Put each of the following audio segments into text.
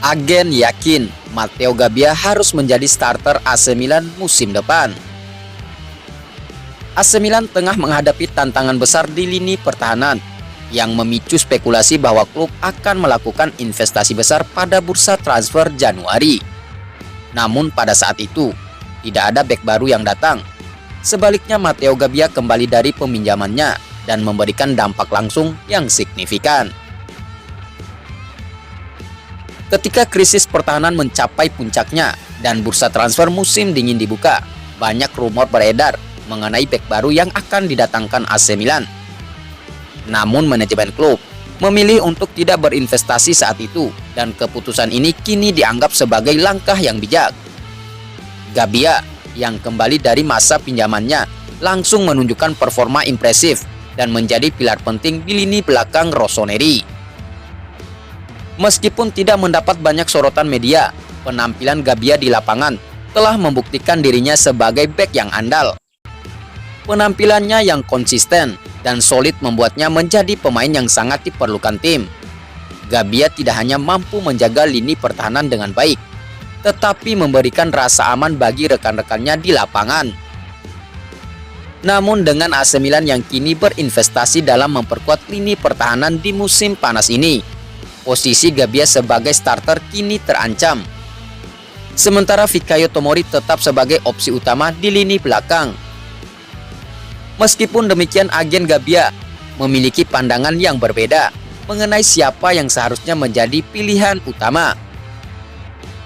Agen yakin Matteo Gabbia harus menjadi starter AC Milan musim depan. AC Milan tengah menghadapi tantangan besar di lini pertahanan yang memicu spekulasi bahwa klub akan melakukan investasi besar pada bursa transfer Januari. Namun pada saat itu, tidak ada bek baru yang datang. Sebaliknya Matteo Gabbia kembali dari peminjamannya dan memberikan dampak langsung yang signifikan. Ketika krisis pertahanan mencapai puncaknya dan bursa transfer musim dingin dibuka, banyak rumor beredar mengenai bek baru yang akan didatangkan AC Milan. Namun manajemen klub memilih untuk tidak berinvestasi saat itu dan keputusan ini kini dianggap sebagai langkah yang bijak. Gabbia yang kembali dari masa pinjamannya langsung menunjukkan performa impresif dan menjadi pilar penting di lini belakang rossoneri. Meskipun tidak mendapat banyak sorotan media, penampilan Gabbia di lapangan telah membuktikan dirinya sebagai bek yang andal. Penampilannya yang konsisten dan solid membuatnya menjadi pemain yang sangat diperlukan tim. Gabbia tidak hanya mampu menjaga lini pertahanan dengan baik, tetapi memberikan rasa aman bagi rekan-rekannya di lapangan. Namun dengan AC Milan yang kini berinvestasi dalam memperkuat lini pertahanan di musim panas ini, posisi Gabbia sebagai starter kini terancam. Sementara Fikayo Tomori tetap sebagai opsi utama di lini belakang. Meskipun demikian, agen Gabbia memiliki pandangan yang berbeda mengenai siapa yang seharusnya menjadi pilihan utama.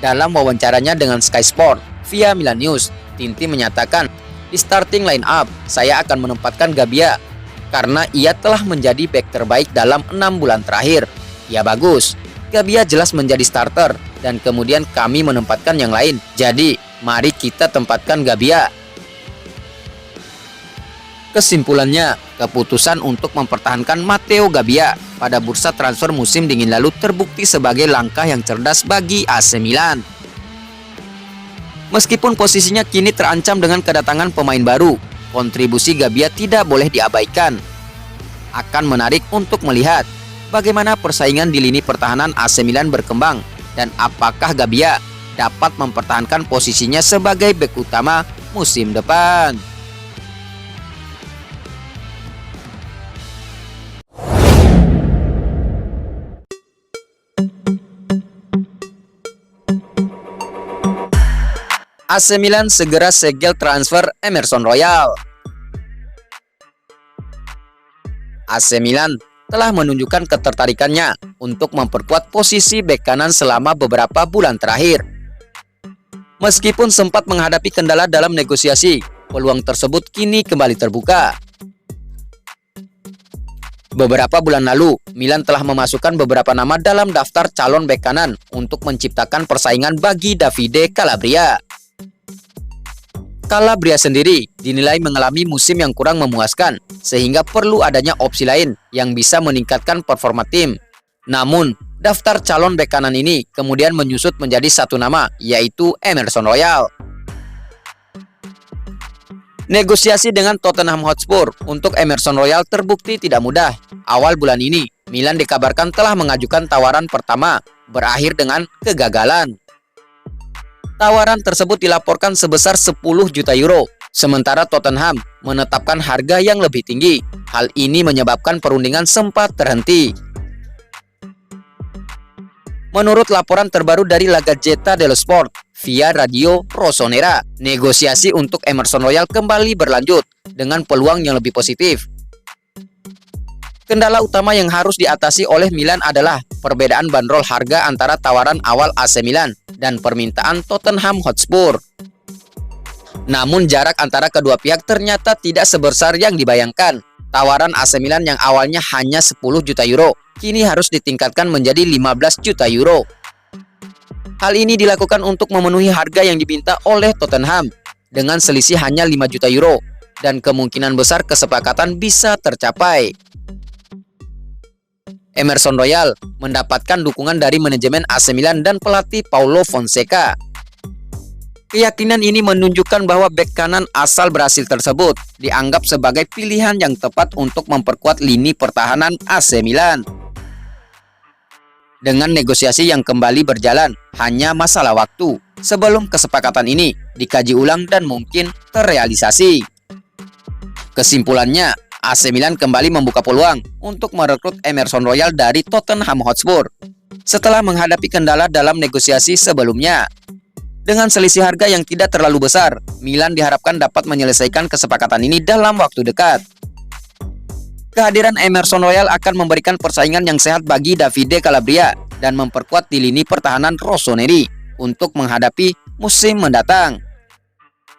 Dalam wawancaranya dengan Sky Sport via Milan News, Tinti menyatakan, di starting line up, saya akan menempatkan Gabbia karena ia telah menjadi bek terbaik dalam 6 bulan terakhir. Ya bagus, Gabbia jelas menjadi starter dan kemudian kami menempatkan yang lain. Jadi, mari kita tempatkan Gabbia. Kesimpulannya, keputusan untuk mempertahankan Matteo Gabbia pada bursa transfer musim dingin lalu terbukti sebagai langkah yang cerdas bagi AC Milan. Meskipun posisinya kini terancam dengan kedatangan pemain baru, kontribusi Gabbia tidak boleh diabaikan. Akan menarik untuk melihat bagaimana persaingan di lini pertahanan AC Milan berkembang dan apakah Gabbia dapat mempertahankan posisinya sebagai bek utama musim depan. AC Milan segera segel transfer Emerson Royal. AC Milan telah menunjukkan ketertarikannya untuk memperkuat posisi bek kanan selama beberapa bulan terakhir. Meskipun sempat menghadapi kendala dalam negosiasi, peluang tersebut kini kembali terbuka. Beberapa bulan lalu, Milan telah memasukkan beberapa nama dalam daftar calon bek kanan untuk menciptakan persaingan bagi Davide Calabria. Calabria sendiri dinilai mengalami musim yang kurang memuaskan, sehingga perlu adanya opsi lain yang bisa meningkatkan performa tim. Namun, daftar calon bek kanan ini kemudian menyusut menjadi satu nama, yaitu Emerson Royal. Negosiasi dengan Tottenham Hotspur untuk Emerson Royal terbukti tidak mudah. Awal bulan ini, Milan dikabarkan telah mengajukan tawaran pertama, berakhir dengan kegagalan. Tawaran tersebut dilaporkan sebesar 10 juta euro, sementara Tottenham menetapkan harga yang lebih tinggi. Hal ini menyebabkan perundingan sempat terhenti. Menurut laporan terbaru dari La Gazzetta dello Sport via Radio Rossonera, negosiasi untuk Emerson Royal kembali berlanjut dengan peluang yang lebih positif. Kendala utama yang harus diatasi oleh Milan adalah perbedaan bandrol harga antara tawaran awal AC Milan dan permintaan Tottenham Hotspur. Namun jarak antara kedua pihak ternyata tidak sebesar yang dibayangkan. Tawaran AC Milan yang awalnya hanya 10 juta euro, kini harus ditingkatkan menjadi 15 juta euro. Hal ini dilakukan untuk memenuhi harga yang diminta oleh Tottenham dengan selisih hanya 5 juta euro dan kemungkinan besar kesepakatan bisa tercapai. Emerson Royal mendapatkan dukungan dari manajemen AC Milan dan pelatih Paulo Fonseca. Keyakinan ini menunjukkan bahwa bek kanan asal Brasil tersebut dianggap sebagai pilihan yang tepat untuk memperkuat lini pertahanan AC Milan. Dengan negosiasi yang kembali berjalan, hanya masalah waktu sebelum kesepakatan ini dikaji ulang dan mungkin terrealisasi. Kesimpulannya, AC Milan kembali membuka peluang untuk merekrut Emerson Royal dari Tottenham Hotspur setelah menghadapi kendala dalam negosiasi sebelumnya. Dengan selisih harga yang tidak terlalu besar, Milan diharapkan dapat menyelesaikan kesepakatan ini dalam waktu dekat. Kehadiran Emerson Royal akan memberikan persaingan yang sehat bagi Davide Calabria dan memperkuat di lini pertahanan Rossoneri untuk menghadapi musim mendatang.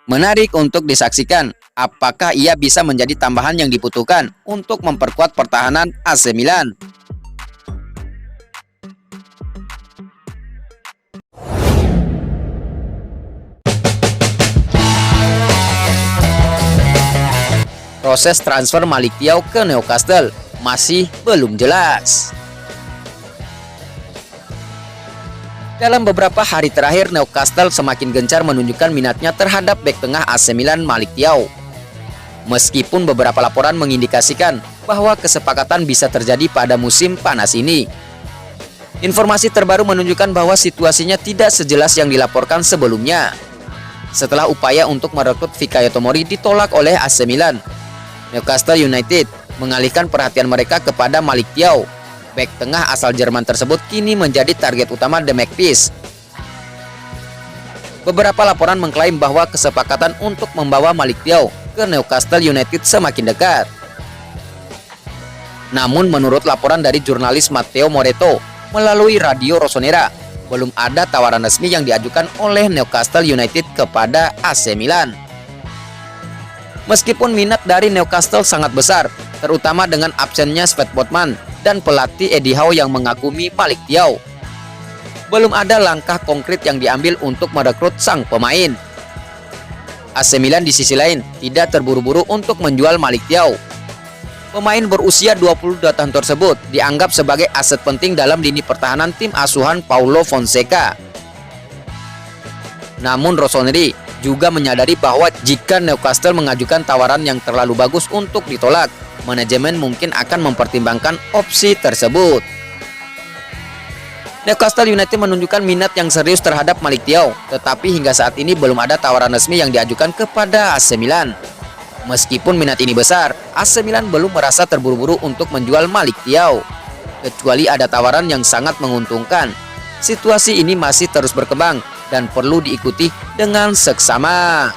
Menarik untuk disaksikan, apakah ia bisa menjadi tambahan yang dibutuhkan untuk memperkuat pertahanan AC Milan. Proses transfer Malick Thiaw ke Newcastle masih belum jelas. Dalam beberapa hari terakhir, Newcastle semakin gencar menunjukkan minatnya terhadap bek tengah AC Milan Malick Thiaw. Meskipun beberapa laporan mengindikasikan bahwa kesepakatan bisa terjadi pada musim panas ini. Informasi terbaru menunjukkan bahwa situasinya tidak sejelas yang dilaporkan sebelumnya. Setelah upaya untuk merekrut Fikayo Tomori ditolak oleh AC Milan, Newcastle United mengalihkan perhatian mereka kepada Malick Thiaw. Bek tengah asal Jerman tersebut kini menjadi target utama The Magpies. Beberapa laporan mengklaim bahwa kesepakatan untuk membawa Malick Thiaw ke Newcastle United semakin dekat. Namun menurut laporan dari jurnalis Matteo Moretto melalui Radio Rossonera, belum ada tawaran resmi yang diajukan oleh Newcastle United kepada AC Milan. Meskipun minat dari Newcastle sangat besar, terutama dengan absennya Sven Botman dan pelatih Eddie Howe yang mengagumi Malick Thiaw, belum ada langkah konkret yang diambil untuk merekrut sang pemain. AC Milan di sisi lain tidak terburu-buru untuk menjual Malick Thiaw. Pemain berusia 22 tahun tersebut dianggap sebagai aset penting dalam lini pertahanan tim asuhan Paulo Fonseca. Namun Rossoneri juga menyadari bahwa jika Newcastle mengajukan tawaran yang terlalu bagus untuk ditolak, manajemen mungkin akan mempertimbangkan opsi tersebut. Newcastle United menunjukkan minat yang serius terhadap Malick Thiaw, tetapi hingga saat ini belum ada tawaran resmi yang diajukan kepada AC Milan. Meskipun minat ini besar, AC Milan belum merasa terburu-buru untuk menjual Malick Thiaw, kecuali ada tawaran yang sangat menguntungkan. Situasi ini masih terus berkembang dan perlu diikuti dengan seksama.